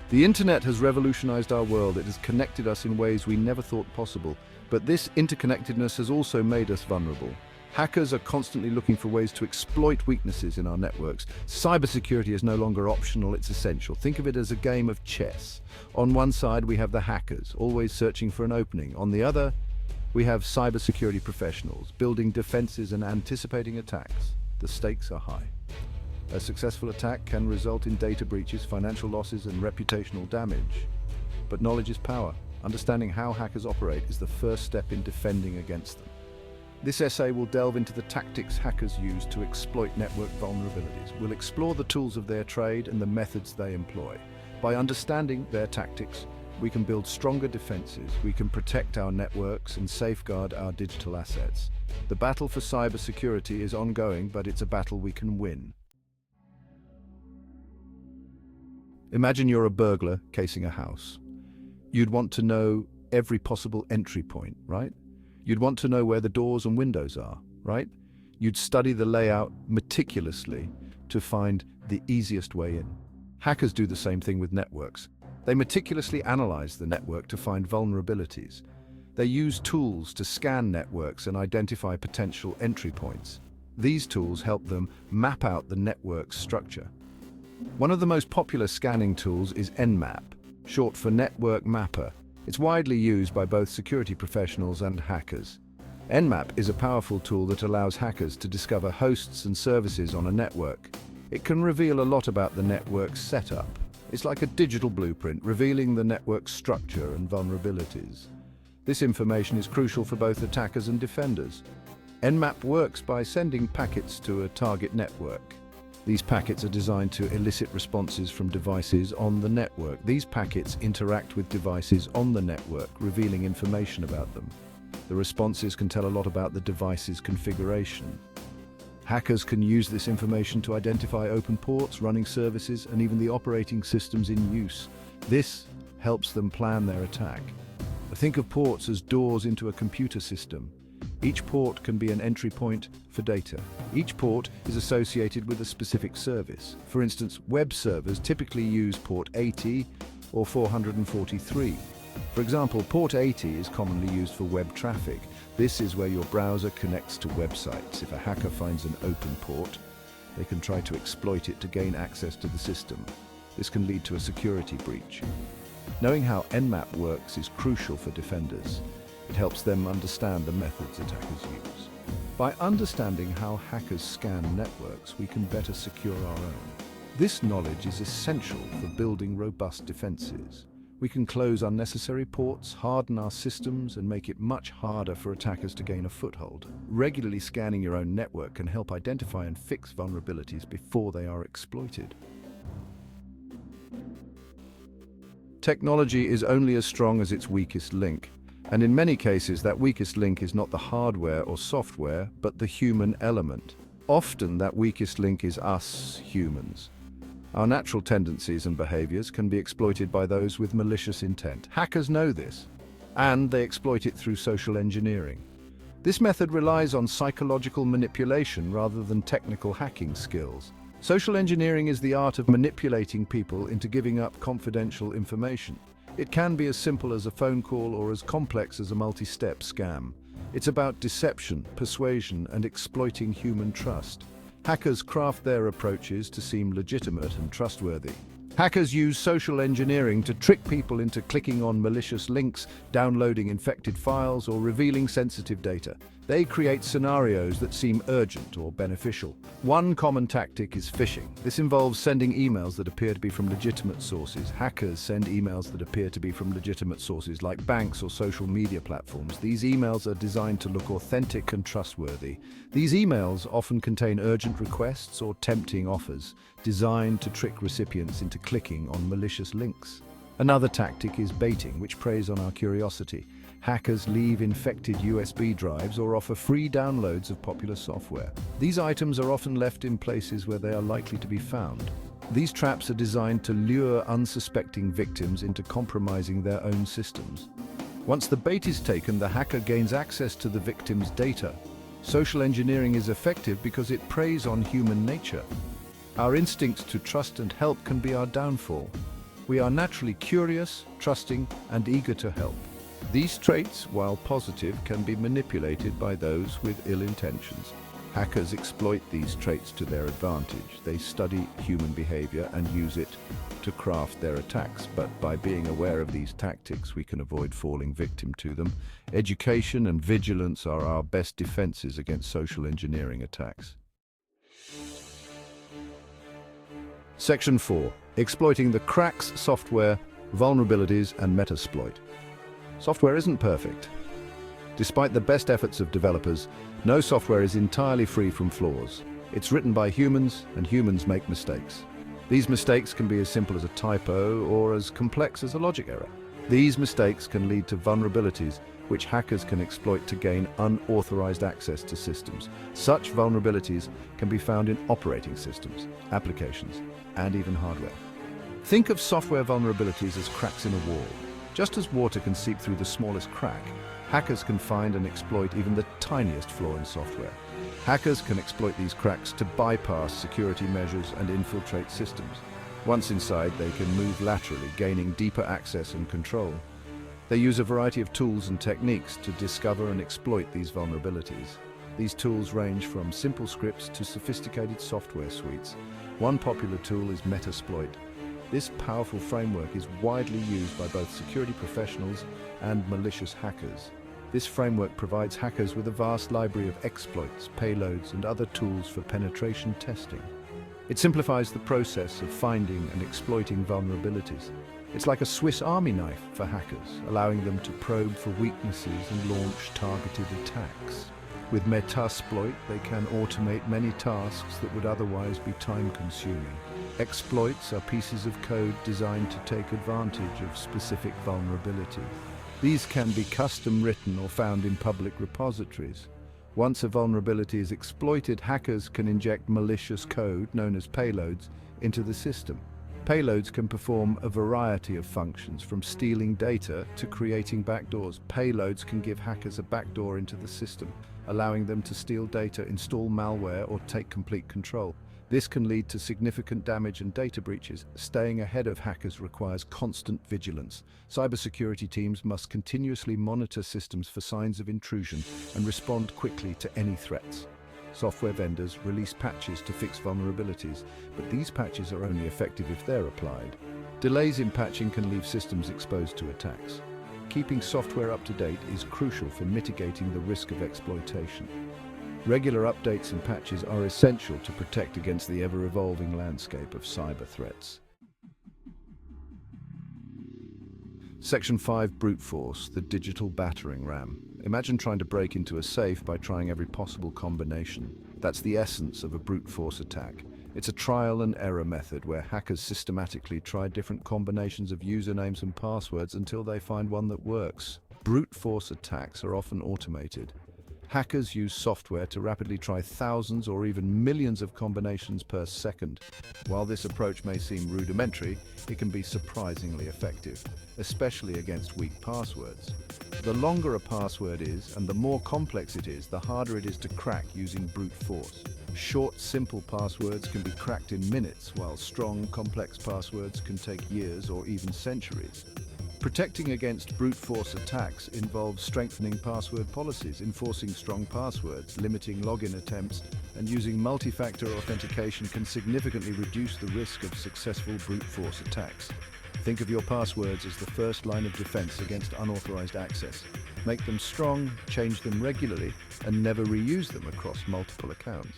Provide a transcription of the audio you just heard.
The internet has revolutionized our world. It has connected us in ways we never thought possible. But this interconnectedness has also made us vulnerable. Hackers are constantly looking for ways to exploit weaknesses in our networks. Cybersecurity is no longer optional, it's essential. Think of it as a game of chess. On one side, we have the hackers, always searching for an opening. On the other, we have cybersecurity professionals, building defenses and anticipating attacks. The stakes are high. A successful attack can result in data breaches, financial losses, and reputational damage. But knowledge is power. Understanding how hackers operate is the first step in defending against them. This essay will delve into the tactics hackers use to exploit network vulnerabilities. We'll explore the tools of their trade and the methods they employ. By understanding their tactics, we can build stronger defenses, we can protect our networks and safeguard our digital assets. The battle for cybersecurity is ongoing, but it's a battle we can win. Imagine you're a burglar casing a house. You'd want to know every possible entry point, right? You'd want to know where the doors and windows are, right? You'd study the layout meticulously to find the easiest way in. Hackers do the same thing with networks. They meticulously analyze the network to find vulnerabilities. They use tools to scan networks and identify potential entry points. These tools help them map out the network's structure. One of the most popular scanning tools is Nmap, short for Network Mapper. It's widely used by both security professionals and hackers. Nmap is a powerful tool that allows hackers to discover hosts and services on a network. It can reveal a lot about the network's setup. It's like a digital blueprint, revealing the network's structure and vulnerabilities. This information is crucial for both attackers and defenders. Nmap works by sending packets to a target network. These packets are designed to elicit responses from devices on the network. These packets interact with devices on the network, revealing information about them. The responses can tell a lot about the device's configuration. Hackers can use this information to identify open ports, running services, and even the operating systems in use. This helps them plan their attack. Think of ports as doors into a computer system. Each port can be an entry point for data. Each port is associated with a specific service. For instance, web servers typically use port 80 or 443. For example, port 80 is commonly used for web traffic. This is where your browser connects to websites. If a hacker finds an open port, they can try to exploit it to gain access to the system. This can lead to a security breach. Knowing how Nmap works is crucial for defenders. It helps them understand the methods attackers use. By understanding how hackers scan networks, we can better secure our own. This knowledge is essential for building robust defenses. We can close unnecessary ports, harden our systems, and make it much harder for attackers to gain a foothold. Regularly scanning your own network can help identify and fix vulnerabilities before they are exploited. Technology is only as strong as its weakest link. And in many cases, that weakest link is not the hardware or software, but the human element. Often, that weakest link is us, humans. Our natural tendencies and behaviors can be exploited by those with malicious intent. Hackers know this, and they exploit it through social engineering. This method relies on psychological manipulation rather than technical hacking skills. Social engineering is the art of manipulating people into giving up confidential information. It can be as simple as a phone call or as complex as a multi-step scam. It's about deception, persuasion, and exploiting human trust. Hackers craft their approaches to seem legitimate and trustworthy. Hackers use social engineering to trick people into clicking on malicious links, downloading infected files, or revealing sensitive data. They create scenarios that seem urgent or beneficial. One common tactic is phishing. This involves sending emails that appear to be from legitimate sources. Hackers send emails that appear to be from legitimate sources like banks or social media platforms. These emails are designed to look authentic and trustworthy. These emails often contain urgent requests or tempting offers, designed to trick recipients into clicking on malicious links. Another tactic is baiting, which preys on our curiosity. Hackers leave infected USB drives or offer free downloads of popular software. These items are often left in places where they are likely to be found. These traps are designed to lure unsuspecting victims into compromising their own systems. Once the bait is taken, the hacker gains access to the victim's data. Social engineering is effective because it preys on human nature. Our instincts to trust and help can be our downfall. We are naturally curious, trusting, and eager to help. These traits, while positive, can be manipulated by those with ill intentions. Hackers exploit these traits to their advantage. They study human behavior and use it to craft their attacks, but by being aware of these tactics, we can avoid falling victim to them. Education and vigilance are our best defenses against social engineering attacks. Section 4. Exploiting the cracks, software, vulnerabilities, and metasploit. Software isn't perfect. Despite the best efforts of developers, no software is entirely free from flaws. It's written by humans, and humans make mistakes. These mistakes can be as simple as a typo or as complex as a logic error. These mistakes can lead to vulnerabilities, which hackers can exploit to gain unauthorized access to systems. Such vulnerabilities can be found in operating systems, applications, and even hardware. Think of software vulnerabilities as cracks in a wall. Just as water can seep through the smallest crack, hackers can find and exploit even the tiniest flaw in software. Hackers can exploit these cracks to bypass security measures and infiltrate systems. Once inside, they can move laterally, gaining deeper access and control. They use a variety of tools and techniques to discover and exploit these vulnerabilities. These tools range from simple scripts to sophisticated software suites. One popular tool is Metasploit. This powerful framework is widely used by both security professionals and malicious hackers. This framework provides hackers with a vast library of exploits, payloads, and other tools for penetration testing. It simplifies the process of finding and exploiting vulnerabilities. It's like a Swiss Army knife for hackers, allowing them to probe for weaknesses and launch targeted attacks. With Metasploit, they can automate many tasks that would otherwise be time-consuming. Exploits are pieces of code designed to take advantage of specific vulnerabilities. These can be custom written or found in public repositories. Once a vulnerability is exploited, hackers can inject malicious code, known as payloads, into the system. Payloads can perform a variety of functions, from stealing data to creating backdoors. Payloads can give hackers a backdoor into the system, allowing them to steal data, install malware, or take complete control. This can lead to significant damage and data breaches. Staying ahead of hackers requires constant vigilance. Cybersecurity teams must continuously monitor systems for signs of intrusion and respond quickly to any threats. Software vendors release patches to fix vulnerabilities, but these patches are only effective if they're applied. Delays in patching can leave systems exposed to attacks. Keeping software up to date is crucial for mitigating the risk of exploitation. Regular updates and patches are essential to protect against the ever-evolving landscape of cyber threats. Section 5. Brute force, the digital battering ram. Imagine trying to break into a safe by trying every possible combination. That's the essence of a brute force attack. It's a trial and error method where hackers systematically try different combinations of usernames and passwords until they find one that works. Brute force attacks are often automated. Hackers use software to rapidly try thousands or even millions of combinations per second. While this approach may seem rudimentary, it can be surprisingly effective, especially against weak passwords. The longer a password is and the more complex it is, the harder it is to crack using brute force. Short, simple passwords can be cracked in minutes, while strong, complex passwords can take years or even centuries. Protecting against brute force attacks involves strengthening password policies, enforcing strong passwords, limiting login attempts, and using multi-factor authentication can significantly reduce the risk of successful brute force attacks. Think of your passwords as the first line of defense against unauthorized access. Make them strong, change them regularly, and never reuse them across multiple accounts.